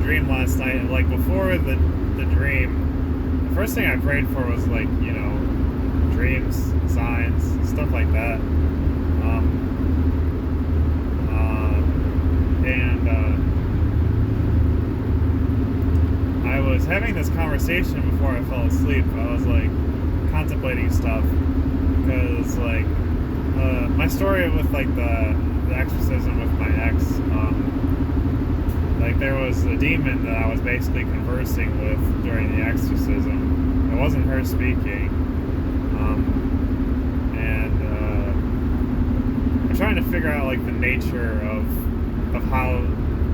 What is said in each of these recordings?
dream last night, and like before the dream, the first thing I prayed for was like, dreams, signs, stuff like that. And I was having this conversation before I fell asleep. I was like contemplating stuff because like my story with like the exorcism with my ex. Like there was a demon that I was basically conversing with during the exorcism. It wasn't her speaking, and I'm trying to figure out like the nature of how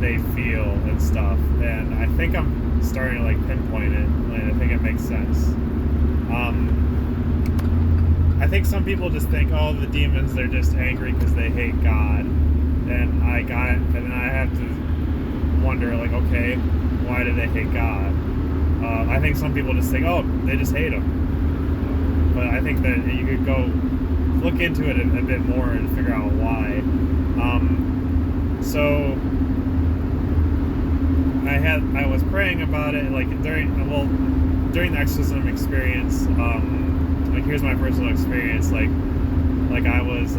they feel and stuff. And I think I'm starting to like pinpoint it, and I think it makes sense. I think some people just think, oh, the demons, they're just angry because they hate God. And then I have to wonder, like, okay, why do they hate God? I think some people just think, oh, they just hate him. But I think that you could go look into it a bit more and figure out why. So I was praying about it, like during the exorcism experience. Like here's my personal experience. Like I was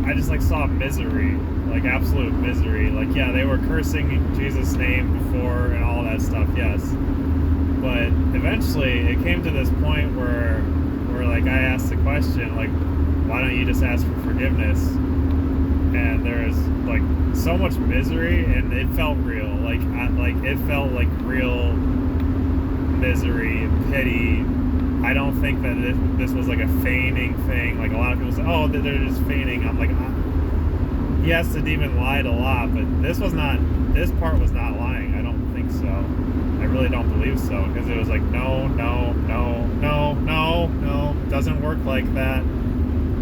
I just like saw misery, like absolute misery. Like, yeah, they were cursing Jesus' name before and all that stuff, yes. But eventually it came to this point where like I asked the question, like, why don't you just ask for forgiveness? And there's like so much misery, and it felt real. It felt like real misery, pity. I don't think that this was like a feigning thing. Like a lot of people say, oh, they're just feigning. I'm like, yes, the demon lied a lot, but this part was not lying. I don't think so. I really don't believe so, because it was like, no, doesn't work like that.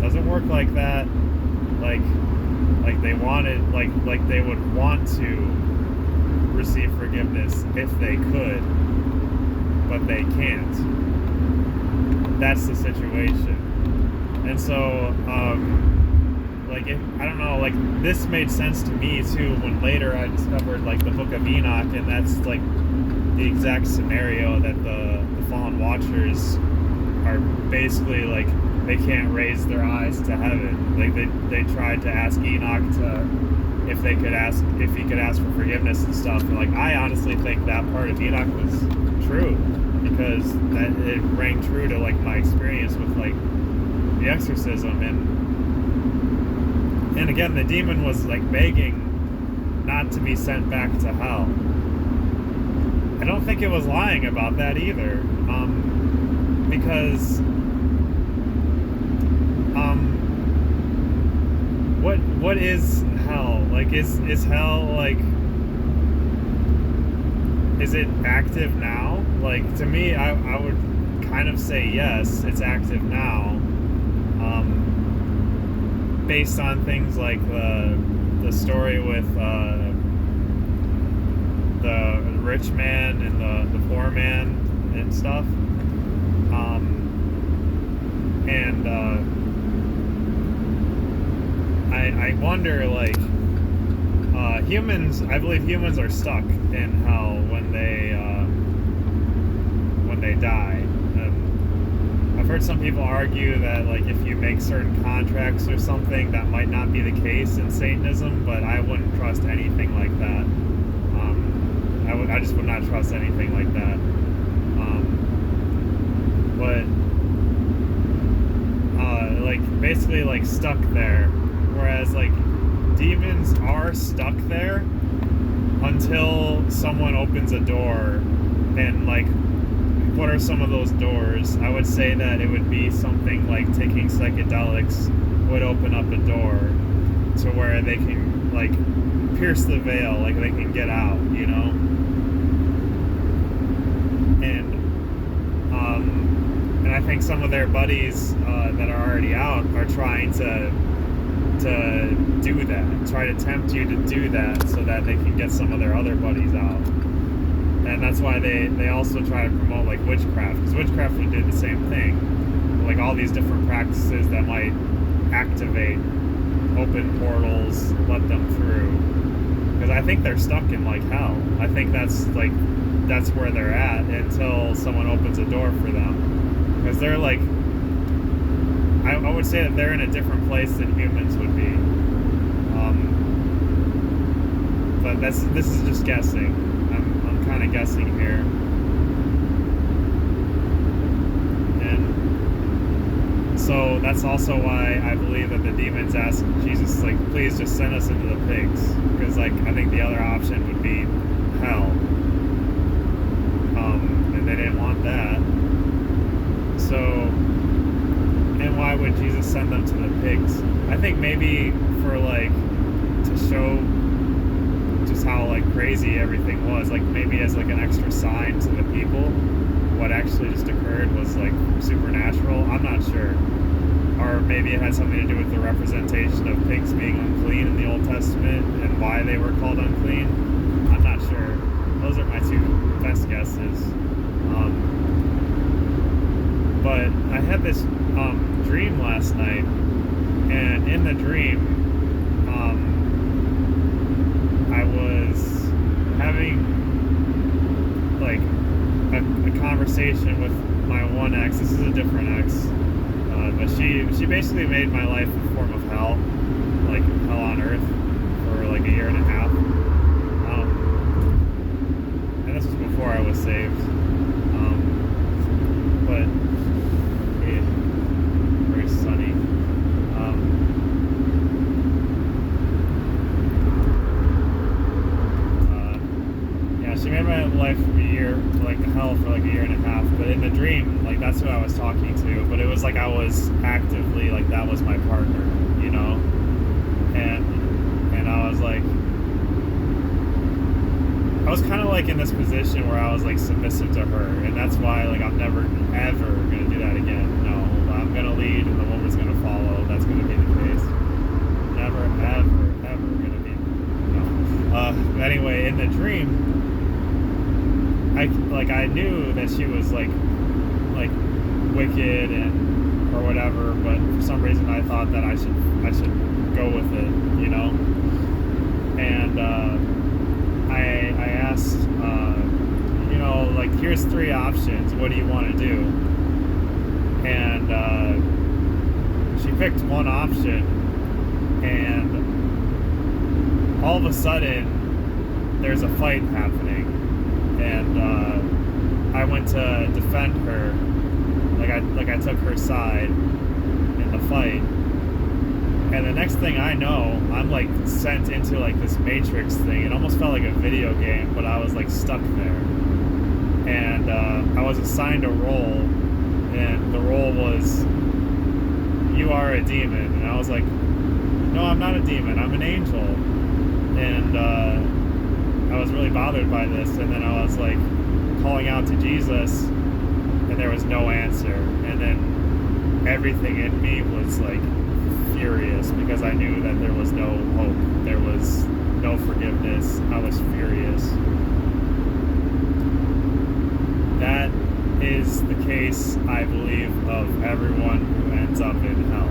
Doesn't work like that. Like they wanted, like they would want to receive forgiveness if they could, but they can't. That's the situation. And so, I don't know, like, this made sense to me too when later I discovered like the Book of Enoch, and that's like the exact scenario that the fallen watchers are basically like, they can't raise their eyes to heaven. Like they tried to ask Enoch if he could ask for forgiveness and stuff. And like, I honestly think that part of Enoch was true, because that it rang true to like my experience with like the exorcism. And again, the demon was like begging not to be sent back to hell. I don't think it was lying about that either, because what is hell? Like, is hell, like, is it active now? Like, to me, I would kind of say yes, it's active now, based on things like the story with the rich man and the poor man and stuff. I wonder, like, I believe humans are stuck in hell when they die. I've heard some people argue that, like, if you make certain contracts or something, that might not be the case in Satanism, but I wouldn't trust anything like that. I just would not trust anything like that. Like, basically, like, stuck there. Whereas, like, demons are stuck there until someone opens a door. And, like, what are some of those doors? I would say that it would be something like taking psychedelics would open up a door to where they can, like, pierce the veil, like they can get out, you know? And I think some of their buddies that are already out are trying to do that, try to tempt you to do that so that they can get some of their other buddies out. And that's why they also try to promote, like, witchcraft, because witchcraft would do the same thing. Like, all these different practices that might activate, open portals, let them through. because I think they're stuck in like hell. I think that's where they're at until someone opens a door for them, because they're like, I would say that they're in a different place than humans would be. But this is just guessing. I'm kind of guessing here. And so that's also why I believe that the demons asked Jesus, like, please just send us into the pigs, because like I think the other option would be hell. And they didn't want that. So, and why would Jesus send them to the pigs? I think maybe for like to show just how like crazy everything was, like maybe as like an extra sign to the people. What actually just occurred was like supernatural. I'm not sure. Or maybe it had something to do with the representation of pigs being unclean in the Old Testament and why they were called unclean. I'm not sure. Those are my two best guesses. But I had this dream last night, and in the dream, I was having like a conversation with my one ex. This is a different ex, but she basically made my life a form of hell, like hell on earth, for like a year and a half. And this was before I was saved. But yeah, very sunny. Yeah, she made my life a year, like hell for like a year and a half. But in the dream, like that's who I was talking to. But it was like I was actively, like that was my partner, you know. And I was like, I was kind of like in this position where I was like submissive to her, and that's why like I'm never ever gonna do that again. No, I'm gonna lead and the woman's gonna follow. That's gonna be the case. Never ever gonna be. No. Anyway, in the dream, I knew that she was like wicked and or whatever, but for some reason I thought that I should go with it, you know. And I asked, you know, like, here's 3 options. What do you want to do? And she picked one option, and all of a sudden, there's a fight happening. And I went to defend her. Like I took her side in the fight. And the next thing I know, I'm like sent into like this Matrix thing. It almost felt like a video game, but I was like stuck there. And I was assigned a role, and the role was, you are a demon. And I was like, no, I'm not a demon, I'm an angel. And I was really bothered by this. And then I was like calling out to Jesus, and there was no answer. And then everything in me was like furious, because I knew that there was no hope, there was no forgiveness. I was furious. That is the case, I believe, of everyone who ends up in hell,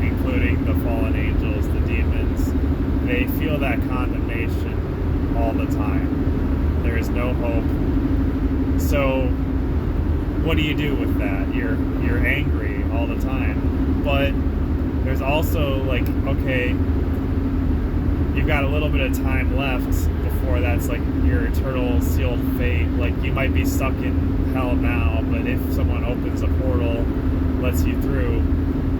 including the fallen angels, the demons. They feel that condemnation all the time. There is no hope. So what do you do with that? You're angry all the time. But there's also like, okay, you've got a little bit of time left before that's like your eternal sealed fate. Like, you might be stuck in hell now, but if someone opens a portal, lets you through,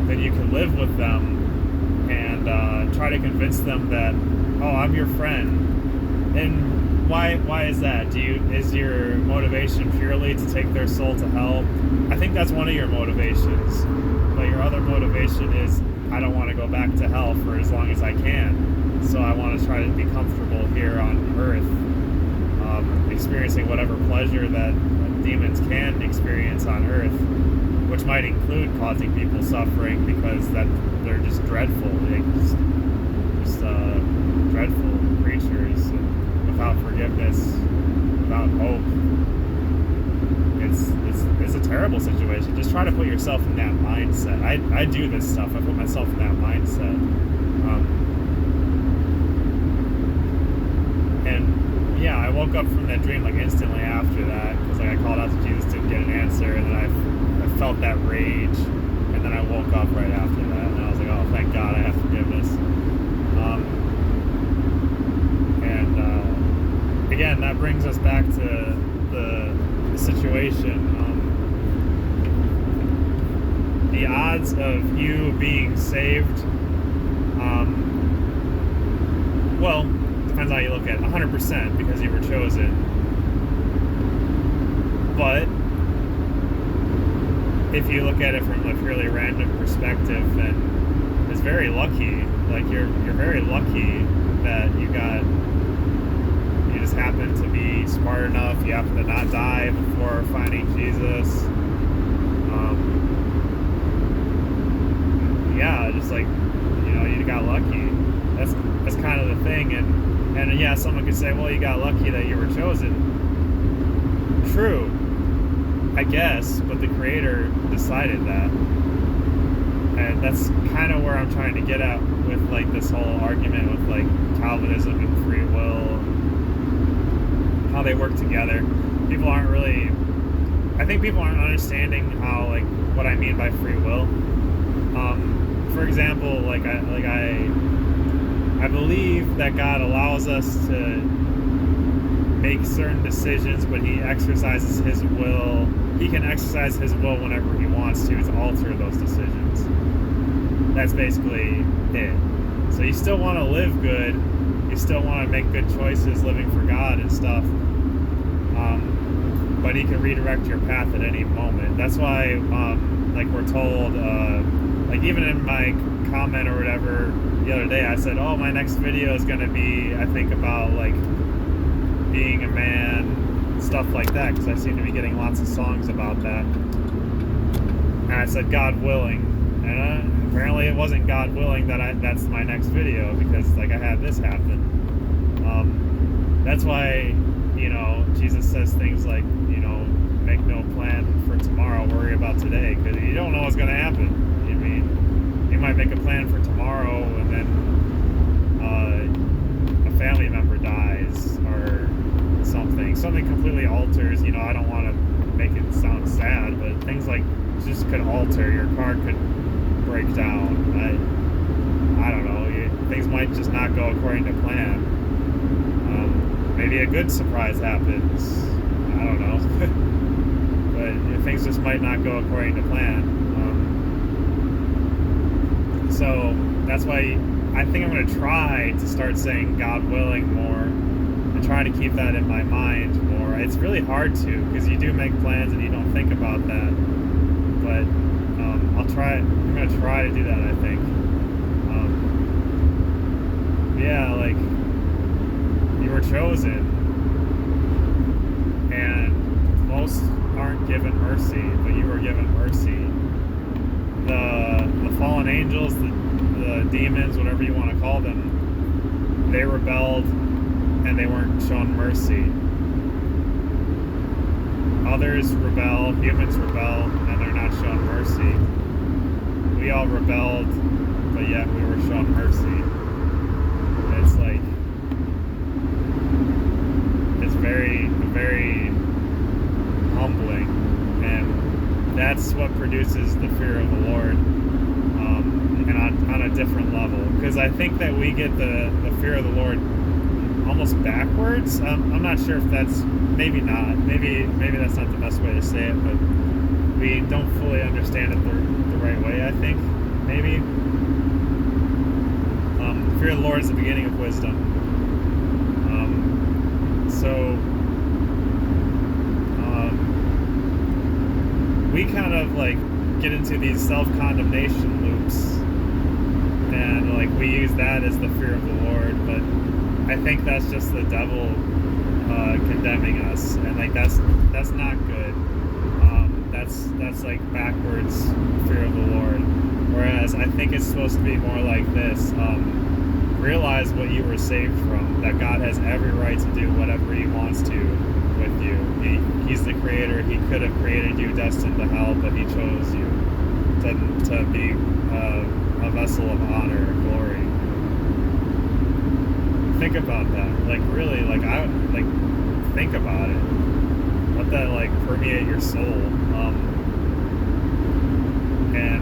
then you can live with them and try to convince them that, oh, I'm your friend. And why is that? Is your motivation purely to take their soul to hell? I think that's one of your motivations. But your other motivation is, I don't want to go back to hell for as long as I can. So I want to try to be comfortable here on earth, experiencing whatever pleasure that demons can experience on earth, which might include causing people suffering, because that they're just dreadful. They're just dreadful creatures, and without forgiveness, without hope. It's a terrible situation. Just try to put yourself in that mindset. I do this stuff. I put myself in that mindset. And yeah, I woke up from that dream like instantly after that, because like I called out to Jesus, didn't get an answer, and then I felt that rage, and then I woke up right after that, and I was like, oh, thank God I have forgiveness. And again, that brings us back to the situation. The odds of you being saved, well, depends how you look at it, 100% because you were chosen. But if you look at it from a purely random perspective, then it's very lucky. Like you're very lucky that you just happen to be smart enough, you happen to not die before finding Jesus. Yeah, just like, you got lucky. That's kind of the thing. And yeah, someone could say, well, you got lucky that you were chosen. True, I guess, but the Creator decided that. And that's kind of where I'm trying to get at with like this whole argument with like Calvinism and free will, how they work together. I think people aren't understanding how, like, what I mean by free will. For example, I believe that God allows us to make certain decisions, but He exercises His will. He can exercise His will whenever He wants to alter those decisions. That's basically it. So you still want to live good. You still want to make good choices, living for God and stuff. But He can redirect your path at any moment. That's why, like we're told, like even in my comment or whatever the other day, I said, oh, my next video is going to be, I think, about like being a man, stuff like that, because I seem to be getting lots of songs about that. And I said, God willing. And apparently it wasn't God willing that's my next video, because like I had this happen. That's why, Jesus says things like, make no plan for tomorrow, worry about today, because you don't know what's going to happen. I mean, you might make a plan for tomorrow and then a family member dies or something completely alters. I don't want to make it sound sad, but things like just could alter. Your car could break down. I don't know. Things might just not go according to plan. Maybe a good surprise happens. I don't know. But things just might not go according to plan. So that's why I think I'm going to try to start saying God willing more and try to keep that in my mind more. It's really hard to, because you do make plans and you don't think about that. But I'm going to try to do that, I think. Yeah, like, you were chosen, and most aren't given mercy, but you were given mercy. The fallen angels, the demons, whatever you want to call them, they rebelled and they weren't shown mercy. Others rebel, humans rebel, and they're not shown mercy. We all rebelled, but yet we were shown mercy. It's like, it's very, very humbling, and that's what produces the fear of the Lord, and on a different level. Because I think that we get the fear of the Lord almost backwards. I'm not sure if that's, maybe not. Maybe that's not the best way to say it, but we don't fully understand it the right way, I think. Maybe. Fear of the Lord is the beginning of wisdom. We kind of like get into these self-condemnation loops, and like we use that as the fear of the Lord, but I think that's just the devil condemning us, and like that's not good. That's like backwards fear of the Lord. Whereas I think it's supposed to be more like this. Realize what you were saved from, that God has every right to do whatever He wants to with you. He's the Creator. He could have created you destined to hell, but He chose you to be a vessel of honor and glory think about that. Like really, like think about it. Let that like permeate your soul. And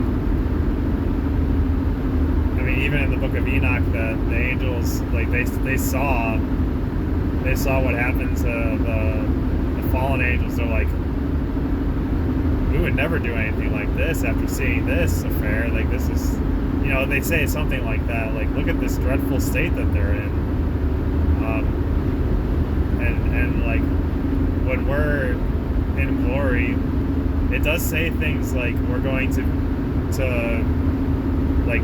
I mean, even in the book of Enoch, the angels, like they saw what happened to the fallen angels. They're like, we would never do anything like this after seeing this affair. Like this is, they say something like that. Like, look at this dreadful state that they're in. And like when we're in glory, it does say things like we're going to like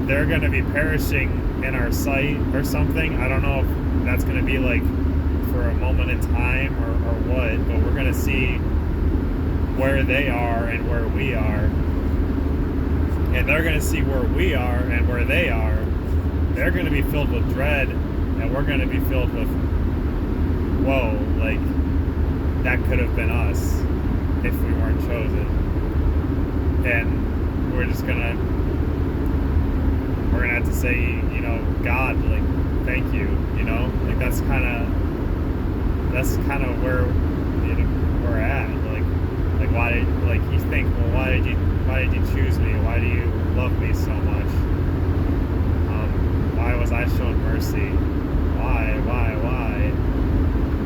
they're going to be perishing in our sight or something. I don't know if that's going to be like for a moment in time or what, but we're going to see where they are and where we are, and they're going to see where we are and where they are. They're going to be filled with dread, and we're going to be filled with, whoa, like that could have been us if we weren't chosen. And we're gonna have to say, God, like, thank you, like that's kind of where we're at. Like why did, like, you think, well, why did you choose me? Why do you love me so much? Why was I shown mercy? Why?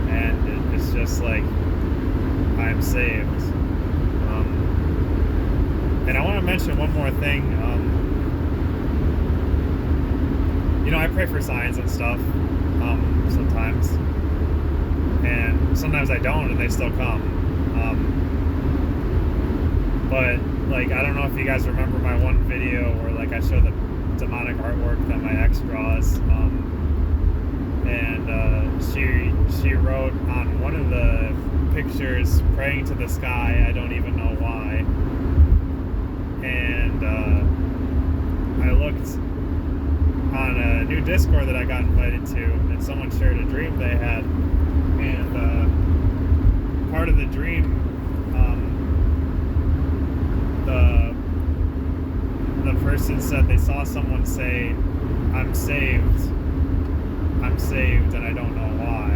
And it's just like, I'm saved. And I want to mention one more thing. I pray for signs and stuff sometimes, and sometimes I don't, and they still come. But like, I don't know if you guys remember my one video where like I show the demonic artwork that my ex draws, and she wrote on one of the pictures, praying to the sky. I don't even know why. And I looked on a new Discord that I got invited to, and someone shared a dream they had, and part of the dream, the person said they saw someone say, I'm saved, and I don't know why.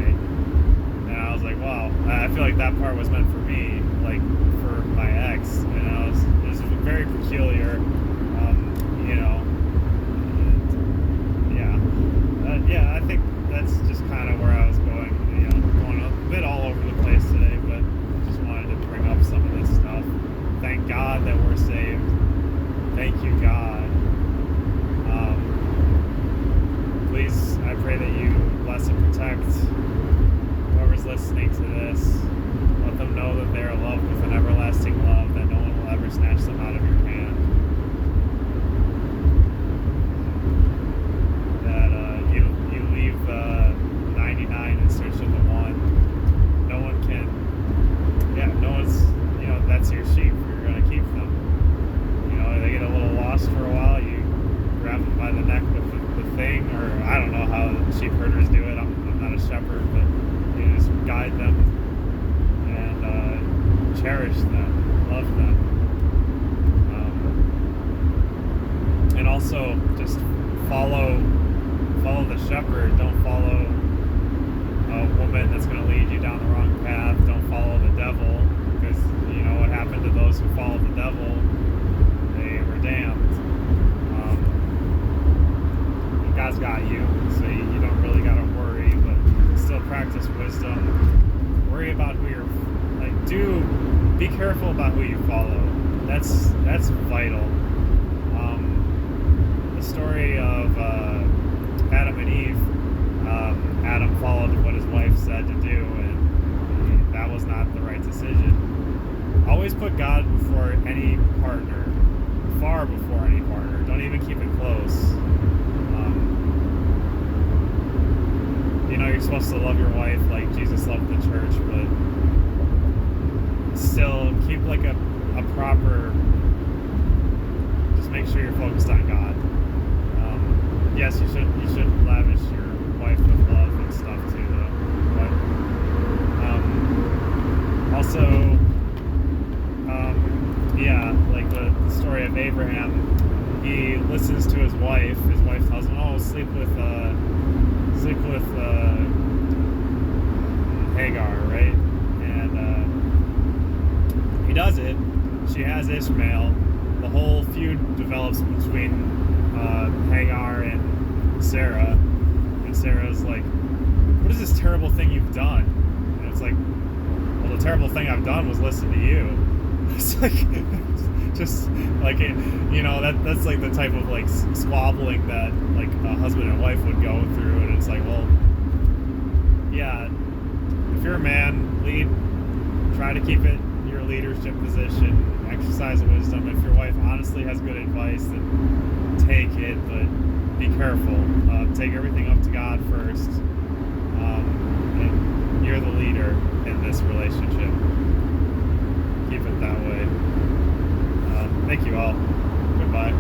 And I was like, wow, I feel like that part was meant for me, like for my ex. It was very peculiar. Yeah, I think that's just kind of where I was going. Going a bit all over the place today, but just wanted to bring up some of this stuff. Thank God that we're saved. Thank you, God. Please, I pray that you bless and protect whoever's listening to this. Let them know that they are loved with an everlasting love, that no one will ever snatch them out of your hand. That you leave 99 in search of the one. No one can, no one's, that's your sheep. You're going to keep them. They get a little lost for a while. You grab them by the neck with the thing, or I don't know how sheep herders do it. I'm not a shepherd, but you just guide them and cherish them, love them, and also just follow the shepherd. Don't follow a woman that's going to lead you down the wrong path. Don't follow the devil, because what happened to those who followed the devil? They were damned. God's got you, so you don't really got to worry, but still practice wisdom. Worry about who you're, be careful about who you follow. That's vital. The story of Adam and Eve, Adam followed what his wife said to do, and that was not the right decision. Always put God before any partner, far before any partner. Don't even keep it close. You're supposed to love your wife like Jesus loved the church, but still keep like a proper, just make sure you're focused on God. Yes, you should lavish your wife with love and stuff too, though. But also, like the story of Abraham, he listens to his wife. His wife tells him, "Oh, sleep with Hagar, right?" And he does it. She has Ishmael. The whole feud develops between Hagar and Sarah. And Sarah's like, "What is this terrible thing you've done?" And it's like, "Well, the terrible thing I've done was listen to you." It's like, just like it, that's like the type of like squabbling that like a husband and wife would go through. And it's like, well, yeah, if you're a man, lead, try to keep it in your leadership position, exercise wisdom. If your wife honestly has good advice, then take it, but be careful. Take everything up to God first. And you're the leader in this relationship. Keep it that way. Thank you all. Goodbye.